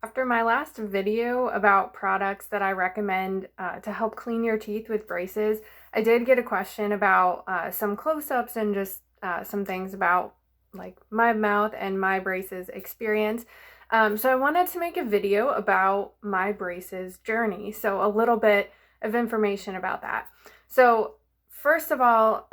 After my last video about products that I recommend to help clean your teeth with braces, I did get a question about some close-ups and just some things about like my mouth and my braces experience. So I wanted to make a video about my braces journey. So a little bit of information about that. So first of all,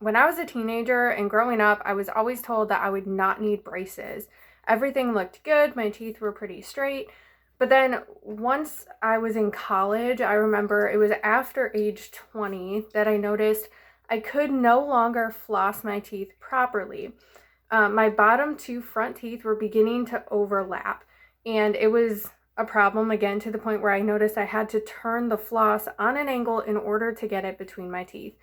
when I was a teenager and growing up, I was always told that I would not need braces. Everything looked good. My teeth were pretty straight. But then once I was in college, I remember it was after age 20 that I noticed I could no longer floss my teeth properly. My bottom two front teeth were beginning to overlap, and it was a problem again to the point where I noticed I had to turn the floss on an angle in order to get it between my teeth.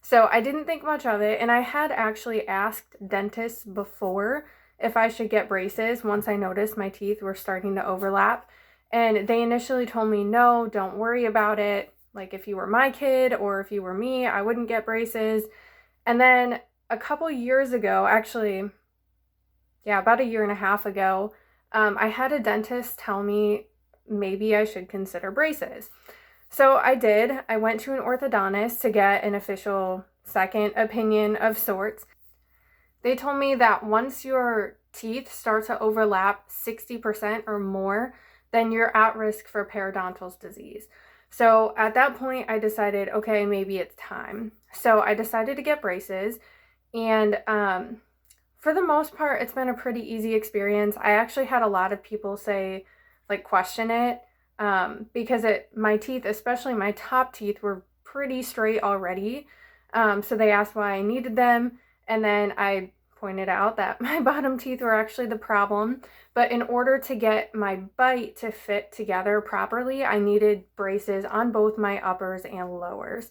So I didn't think much of it, and I had actually asked dentists before if I should get braces once I noticed my teeth were starting to overlap. And they initially told me, no, don't worry about it. Like if you were my kid or if you were me, I wouldn't get braces. And then a couple years ago, actually, yeah, about a year and a half ago, I had a dentist tell me maybe I should consider braces. So I did. I went to an orthodontist to get an official second opinion of sorts. They told me that once your teeth start to overlap 60% or more, then you're at risk for periodontal disease. So at that point, I decided, okay, maybe it's time. So I decided to get braces, and for the most part, it's been a pretty easy experience. I actually had a lot of people say, like, question it, because my teeth, especially my top teeth, were pretty straight already. So they asked why I needed them. And then I pointed out that my bottom teeth were actually the problem. But in order to get my bite to fit together properly, I needed braces on both my uppers and lowers.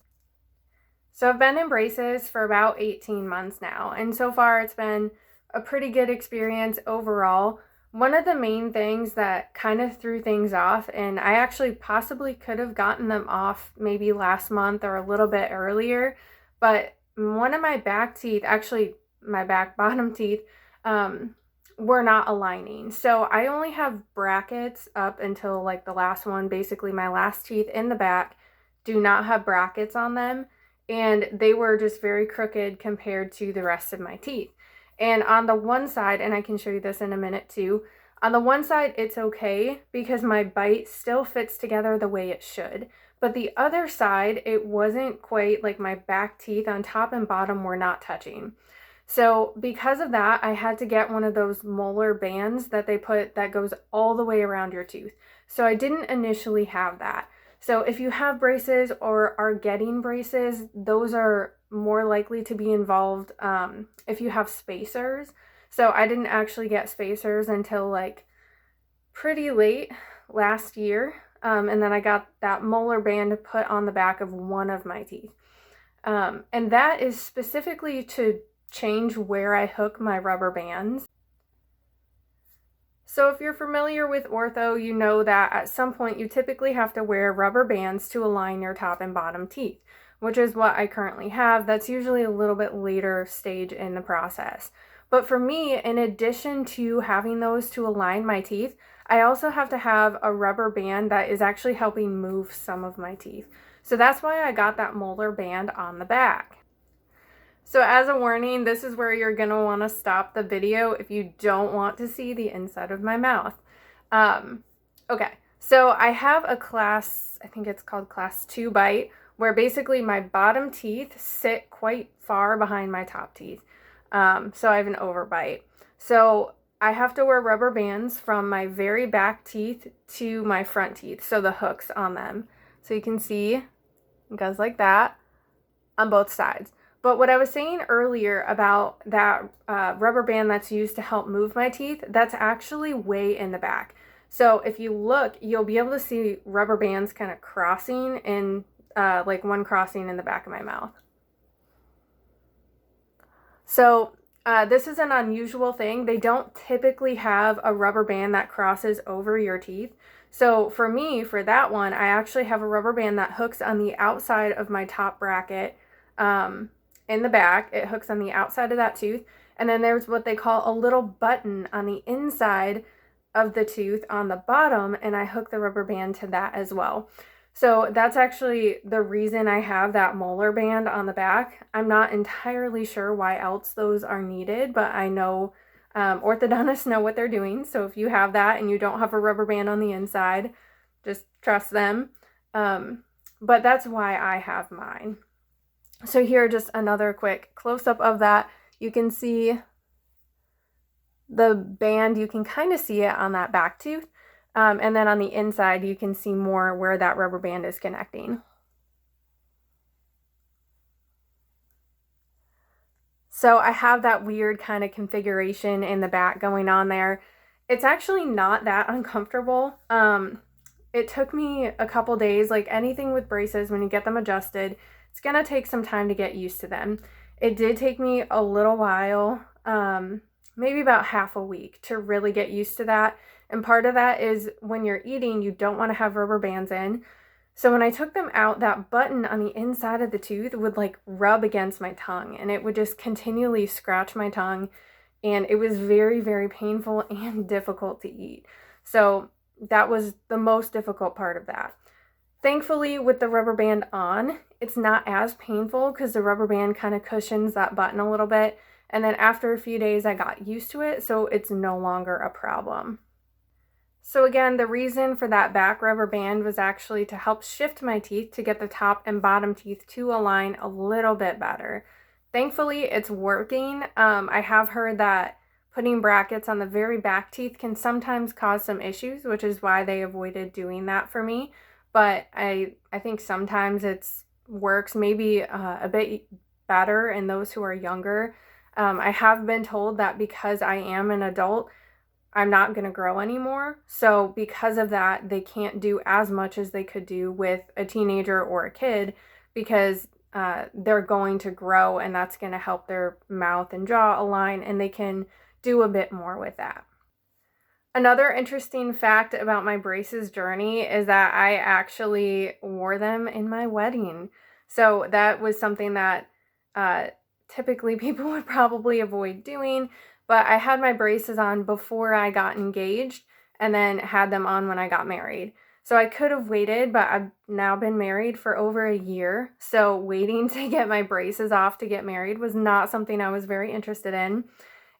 So I've been in braces for about 18 months now, and so far it's been a pretty good experience overall. One of the main things that kind of threw things off, and I actually possibly could have gotten them off maybe last month or a little bit earlier, but one of my back teeth, actually my back bottom teeth, were not aligning. So I only have brackets up until like the last one. Basically my last teeth in the back do not have brackets on them, and they were just very crooked compared to the rest of my teeth. And on the one side, and I can show you this in a minute too, on the one side it's okay because my bite still fits together the way it should. But the other side, it wasn't quite, like my back teeth on top and bottom were not touching. So because of that, I had to get one of those molar bands that they put that goes all the way around your tooth. So I didn't initially have that. So if you have braces or are getting braces, those are more likely to be involved if you have spacers. So I didn't actually get spacers until like pretty late last year. And then I got that molar band put on the back of one of my teeth. And that is specifically to change where I hook my rubber bands. So if you're familiar with ortho, you know that at some point you typically have to wear rubber bands to align your top and bottom teeth, which is what I currently have. That's usually a little bit later stage in the process. But for me, in addition to having those to align my teeth, I also have to have a rubber band that is actually helping move some of my teeth. So that's why I got that molar band on the back. So as a warning, this is where you're going to want to stop the video if you don't want to see the inside of my mouth. Okay, so I have a class, I think it's called class 2 bite, where basically my bottom teeth sit quite far behind my top teeth. So I have an overbite. So I have to wear rubber bands from my very back teeth to my front teeth, so the hooks on them. So you can see it goes like that on both sides. But what I was saying earlier about that rubber band that's used to help move my teeth, that's actually way in the back. So if you look, you'll be able to see rubber bands kind of crossing in, like one crossing in the back of my mouth. So this is an unusual thing. They don't typically have a rubber band that crosses over your teeth. So for me, for that one, I actually have a rubber band that hooks on the outside of my top bracket, in the back. It hooks on the outside of that tooth, and then there's what they call a little button on the inside of the tooth on the bottom, and I hook the rubber band to that as well. So that's actually the reason I have that molar band on the back. I'm not entirely sure why else those are needed, but I know orthodontists know what they're doing. So if you have that and you don't have a rubber band on the inside, just trust them. But that's why I have mine. So here, just another quick close-up of that. You can see the band, you can kind of see it on that back tooth. And then on the inside, you can see more where that rubber band is connecting. So I have that weird kind of configuration in the back going on there. It's actually not that uncomfortable. It took me a couple days, like anything with braces, when you get them adjusted, it's gonna take some time to get used to them. It did take me a little while, maybe about half a week to really get used to that. And part of that is when you're eating, you don't want to have rubber bands in. So when I took them out, that button on the inside of the tooth would like rub against my tongue, and it would just continually scratch my tongue. And it was very, very painful and difficult to eat. So that was the most difficult part of that. Thankfully, with the rubber band on, it's not as painful because the rubber band kind of cushions that button a little bit. And then after a few days, I got used to it, so it's no longer a problem. So again, the reason for that back rubber band was actually to help shift my teeth to get the top and bottom teeth to align a little bit better. Thankfully, it's working. I have heard that putting brackets on the very back teeth can sometimes cause some issues, which is why they avoided doing that for me. But I think sometimes it's works maybe a bit better in those who are younger. I have been told that because I am an adult, I'm not going to grow anymore. So because of that, they can't do as much as they could do with a teenager or a kid because they're going to grow, and that's going to help their mouth and jaw align, and they can do a bit more with that. Another interesting fact about my braces journey is that I actually wore them in my wedding. So that was something that typically people would probably avoid doing, but I had my braces on before I got engaged and then had them on when I got married. So I could have waited, but I've now been married for over a year. So waiting to get my braces off to get married was not something I was very interested in.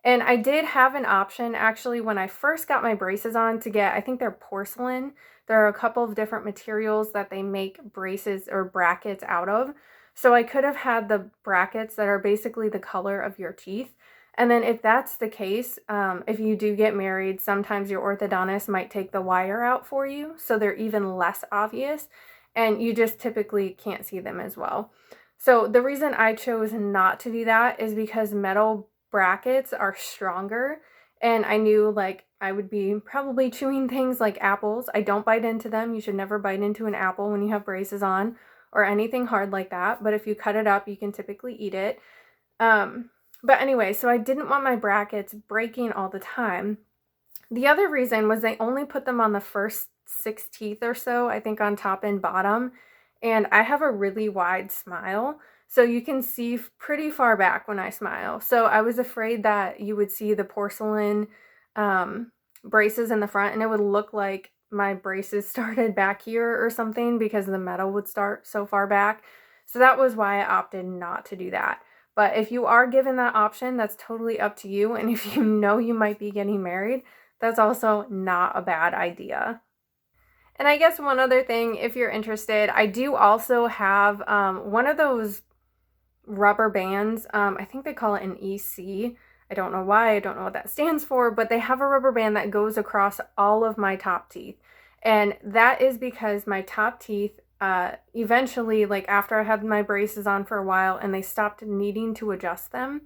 And I did have an option actually when I first got my braces on to get, I think they're porcelain. There are a couple of different materials that they make braces or brackets out of. So I could have had the brackets that are basically the color of your teeth. And then if that's the case, if you do get married, sometimes your orthodontist might take the wire out for you, so they're even less obvious, and you just typically can't see them as well. So the reason I chose not to do that is because metal brackets are stronger, and I knew like I would be probably chewing things like apples. I don't bite into them. You should never bite into an apple when you have braces on or anything hard like that, but if you cut it up, you can typically eat it. But anyway, so I didn't want my brackets breaking all the time. The other reason was they only put them on the first 6 teeth or so, I think on top and bottom. And I have a really wide smile, so you can see pretty far back when I smile. So I was afraid that you would see the porcelain braces in the front and it would look like my braces started back here or something because the metal would start so far back. So that was why I opted not to do that. But if you are given that option, that's totally up to you. And if you know you might be getting married, that's also not a bad idea. And I guess one other thing, if you're interested, I do also have one of those rubber bands. I think they call it an EC. I don't know why. I don't know what that stands for, but they have a rubber band that goes across all of my top teeth. And that is because my top teeth eventually, like after I had my braces on for a while and they stopped needing to adjust them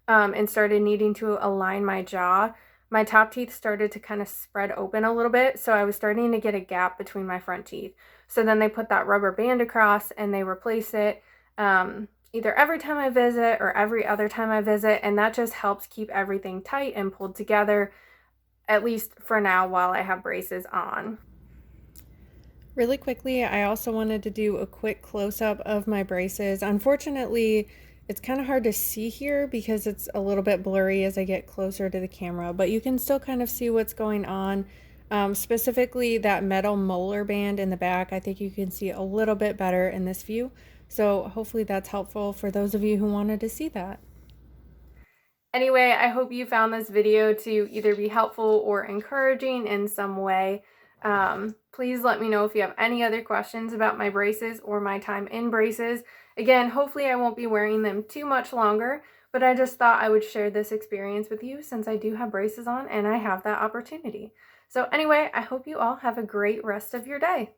and started needing to align my jaw, my top teeth started to kind of spread open a little bit. So I was starting to get a gap between my front teeth. So then they put that rubber band across and they replace it either every time I visit or every other time I visit. And that just helps keep everything tight and pulled together, at least for now while I have braces on. Really quickly, I also wanted to do a quick close-up of my braces. Unfortunately, It's kind of hard to see here because it's a little bit blurry as I get closer to the camera, but you can still kind of see what's going on. Specifically that metal molar band in the back, I think you can see a little bit better in this view. So hopefully that's helpful for those of you who wanted to see that. Anyway, I hope you found this video to either be helpful or encouraging in some way. Please let me know if you have any other questions about my braces or my time in braces. Again, hopefully I won't be wearing them too much longer, but I just thought I would share this experience with you since I do have braces on and I have that opportunity. So anyway, I hope you all have a great rest of your day.